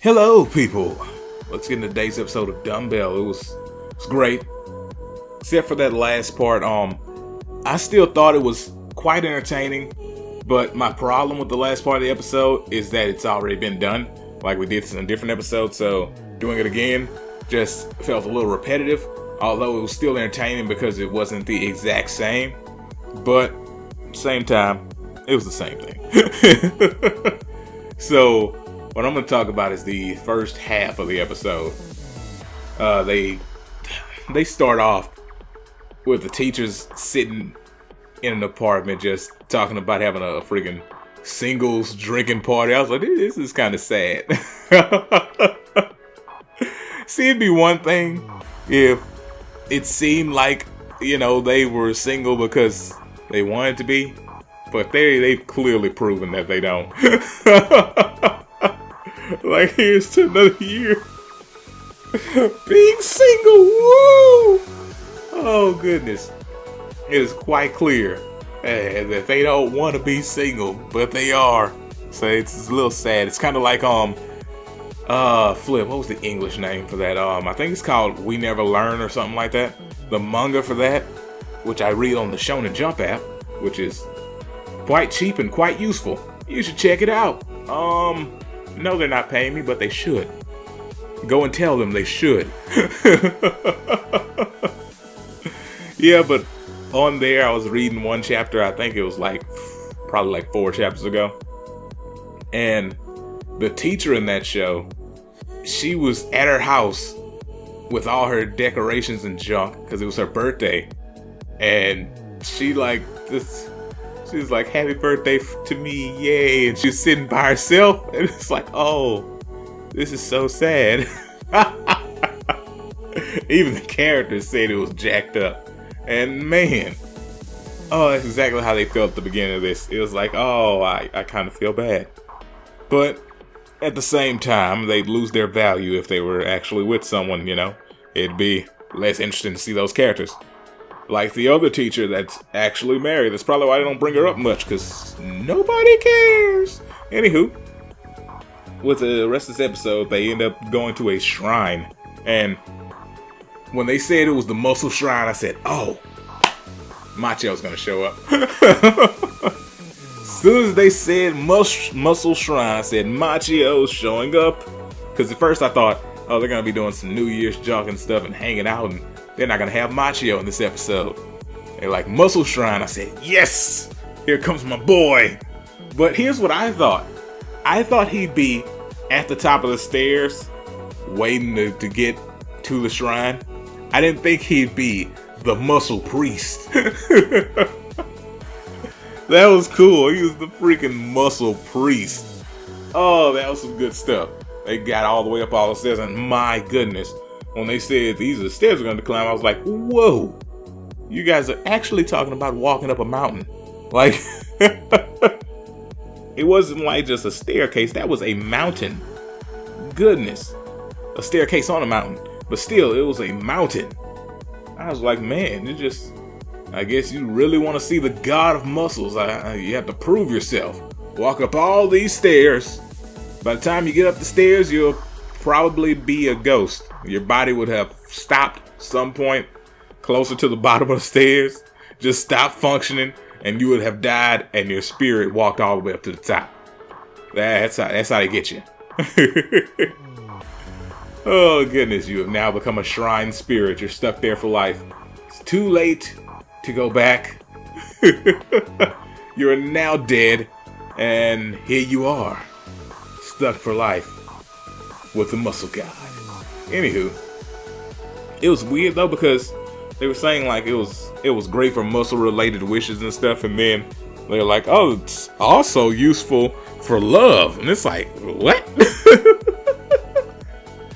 Hello, people. Let's get into today's episode of Dumbbell. It was great, except for that last part. I still thought it was quite entertaining, but my problem with the last part of the episode is that it's already been done, like we did in a different episode. So doing it again just felt a little repetitive. Although it was still entertaining because it wasn't the exact same, but at the same time, it was the same thing. So what I'm going to talk about is the first half of the episode. They start off with the teachers sitting in an apartment just talking about having a freaking singles drinking party. I was like, this is kind of sad. See, it'd be one thing if it seemed like, they were single because they wanted to be, but they've clearly proven that they don't. Like, here's to another year being single. Woo! Oh goodness, it is quite clear that they don't want to be single, but they are. So it's a little sad. It's kind of like Flip. What was the English name for that? I think it's called We Never Learn or something like that. The manga for that, which I read on the Shonen Jump app, which is quite cheap and quite useful. You should check it out. No, they're not paying me, but they should. Go and tell them they should. Yeah, but on there, I was reading one chapter. I think it was probably like 4 chapters ago. And the teacher in that show, she was at her house with all her decorations and junk because it was her birthday. And she was like, happy birthday to me, yay. And she was sitting by herself. And it's like, oh, this is so sad. Even the characters said it was jacked up. And man, that's exactly how they felt at the beginning of this. It was like, oh, I kind of feel bad. But at the same time, they'd lose their value if they were actually with someone, It'd be less interesting to see those characters. Like the other teacher that's actually married. That's probably why they don't bring her up much, because nobody cares. Anywho, with the rest of this episode, they end up going to a shrine. And when they said it was the muscle shrine, I said, oh, Macho's going to show up. As soon as they said muscle shrine, I said, Macho's showing up. Because at first I thought, oh, they're going to be doing some New Year's junk and stuff and hanging out, and they're not going to have Macho in this episode. They're like, muscle shrine. I said, yes, here comes my boy. But here's what I thought. I thought he'd be at the top of the stairs waiting to get to the shrine. I didn't think he'd be the muscle priest. That was cool. He was the freaking muscle priest. Oh, that was some good stuff. They got all the way up all the stairs, and my goodness, when they said these are the stairs we're going to climb, I was like, whoa, you guys are actually talking about walking up a mountain. Like, it wasn't like just a staircase, that was a mountain. Goodness, a staircase on a mountain, but still, it was a mountain. I was like, man, I guess you really want to see the god of muscles. You have to prove yourself. Walk up all these stairs. By the time you get up the stairs, you'll probably be a ghost. Your body would have stopped some point closer to the bottom of the stairs, just stopped functioning, and you would have died, and your spirit walked all the way up to the top. That's how they get you. Oh goodness, you have now become a shrine spirit. You're stuck there for life. It's too late to go back. You're now dead, and here you are, stuck for life with the muscle god. Anywho, it was weird though, because they were saying like it was great for muscle related wishes and stuff, and then they're like, oh, it's also useful for love, and it's like, what?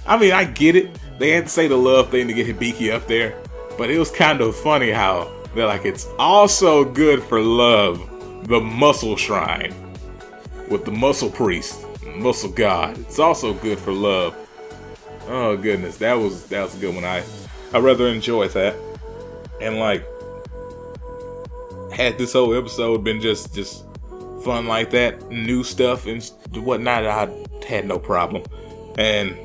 I mean, I get it. They had to say the love thing to get Hibiki up there, but it was kind of funny how they're like, it's also good for love, the muscle shrine with the muscle priest, muscle god. It's also good for love. Oh goodness, that was a good one. I rather enjoyed that, and like, had this whole episode been just fun like that, new stuff and whatnot, I had no problem. And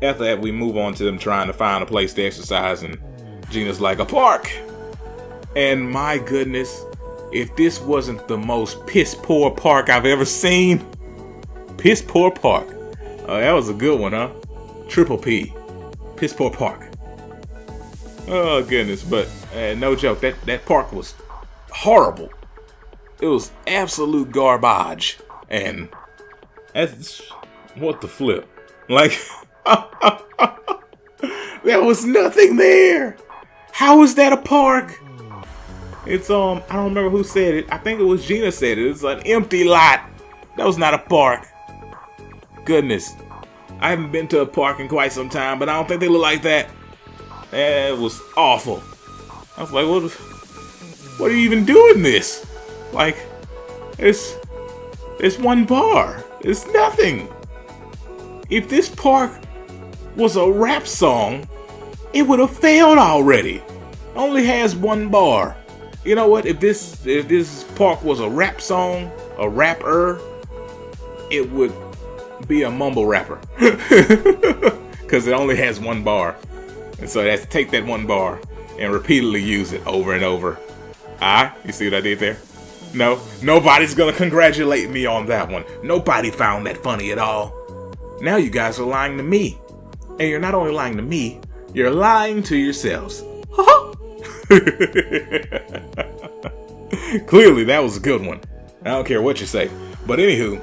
after that, we move on to them trying to find a place to exercise, and Gina's like, a park! And my goodness, if this wasn't the most piss poor park I've ever seen. Piss poor park. Oh, that was a good one, huh? Triple P. Piss poor park. Oh goodness, but no joke, that park was horrible. It was absolute garbage. And that's what the flip. Like, there was nothing there. How is that a park? It's I don't remember who said it. I think it was Gina said it. It's an empty lot. That was not a park. Goodness. I haven't been to a park in quite some time, but I don't think they look like that. It was awful. I was like, what are you even doing this? Like, it's one bar. It's nothing. If this park was a rap song, it would have failed already. Only has one bar. You know what? If this park was a rap song, a rapper, it would be a mumble rapper. Because it only has one bar. And so that's take that one bar and repeatedly use it over and over. You see what I did there? No, nobody's gonna congratulate me on that one. Nobody found that funny at all. Now you guys are lying to me. And you're not only lying to me, you're lying to yourselves. Clearly that was a good one. I don't care what you say. But anywho,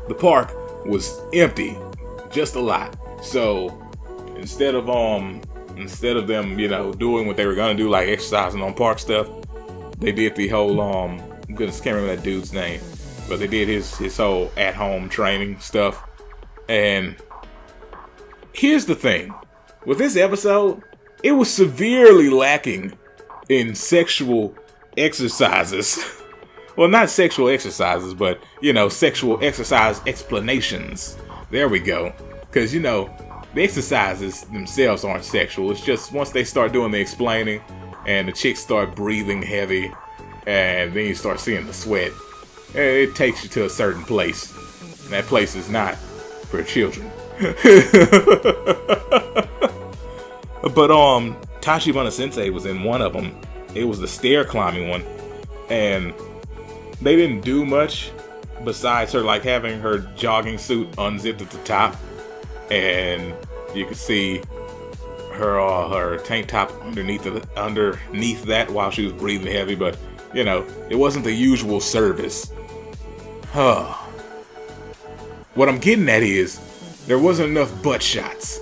the park was empty. Just a lot. So instead of them, doing what they were gonna do, like exercising on park stuff, they did the whole goodness, can't remember that dude's name, but they did his whole at-home training stuff. And here's the thing with this episode, it was severely lacking in sexual exercises. Well, not sexual exercises, but sexual exercise explanations. There we go. Because the exercises themselves aren't sexual. It's just once they start doing the explaining and the chicks start breathing heavy and then you start seeing the sweat, it takes you to a certain place. And that place is not for children. But Tachibana Sensei was in one of them. It was the stair climbing one. And they didn't do much besides her like having her jogging suit unzipped at the top. And you could see her tank top underneath that while she was breathing heavy, but it wasn't the usual service. What I'm getting at is there wasn't enough butt shots.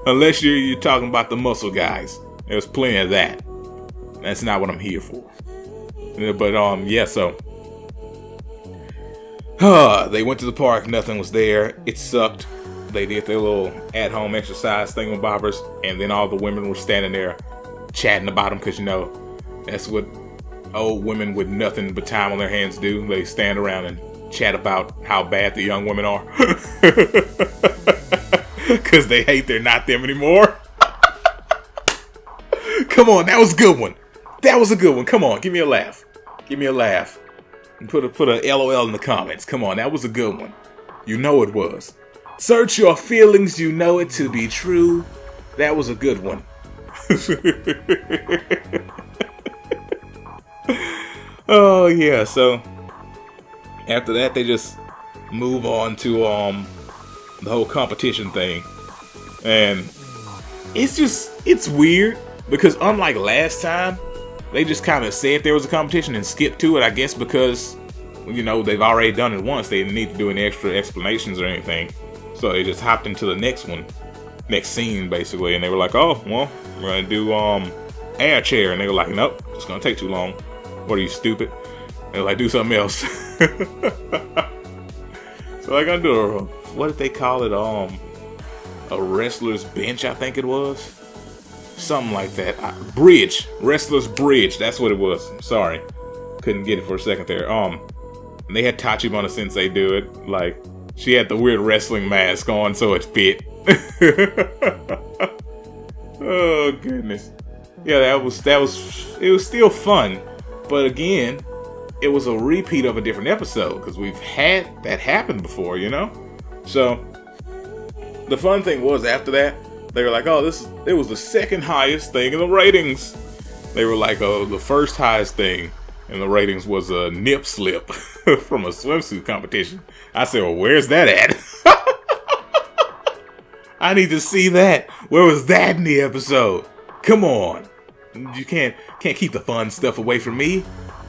Unless you're talking about the muscle guys. There was plenty of that. That's not what I'm here for. But so they went to the park, nothing was there. It sucked. They did their little at-home exercise thingamabobbers, and then all the women were standing there chatting about them, because that's what old women with nothing but time on their hands do. They stand around and chat about how bad the young women are. Because they hate they're not them anymore. Come on, that was a good one. That was a good one. Come on, give me a laugh. Give me a laugh. And put a LOL in the comments. Come on, that was a good one. You know it was. Search your feelings, you know it to be true. That was a good one. Oh yeah, so after that they just move on to the whole competition thing. And it's weird because unlike last time, they just kind of said there was a competition and skipped to it, I guess because they've already done it once. They didn't need to do any extra explanations or anything. So they just hopped into the next scene basically, and they were like, oh, well, we're gonna do air chair, and they were like, nope, it's gonna take too long. What are you, stupid? They were like, do something else. So I gotta do what did they call it? A wrestler's bench, I think it was. Something like that. Wrestler's bridge, that's what it was. Sorry. Couldn't get it for a second there. They had Tachibana Sensei do it. Like, she had the weird wrestling mask on, so it fit. Oh goodness. Yeah, it was still fun. But again, it was a repeat of a different episode because we've had that happen before, you know? So the fun thing was after that, they were like, oh, it was the second highest thing in the ratings. They were like, oh, the first highest thing in the ratings was a nip slip from a swimsuit competition. I said, well, where's that at? I need to see that. Where was that in the episode? Come on. You can't keep the fun stuff away from me.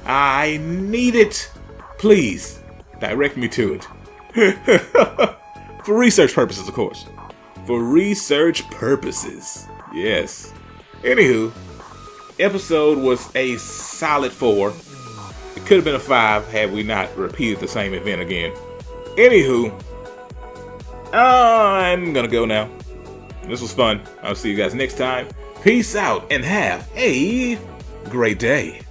I need it. Please, direct me to it. For research purposes, of course. For research purposes. Yes. Anywho, episode was a solid 4. It could have been a 5 had we not repeated the same event again. Anywho, I'm gonna go now. This was fun. I'll see you guys next time. Peace out and have a great day.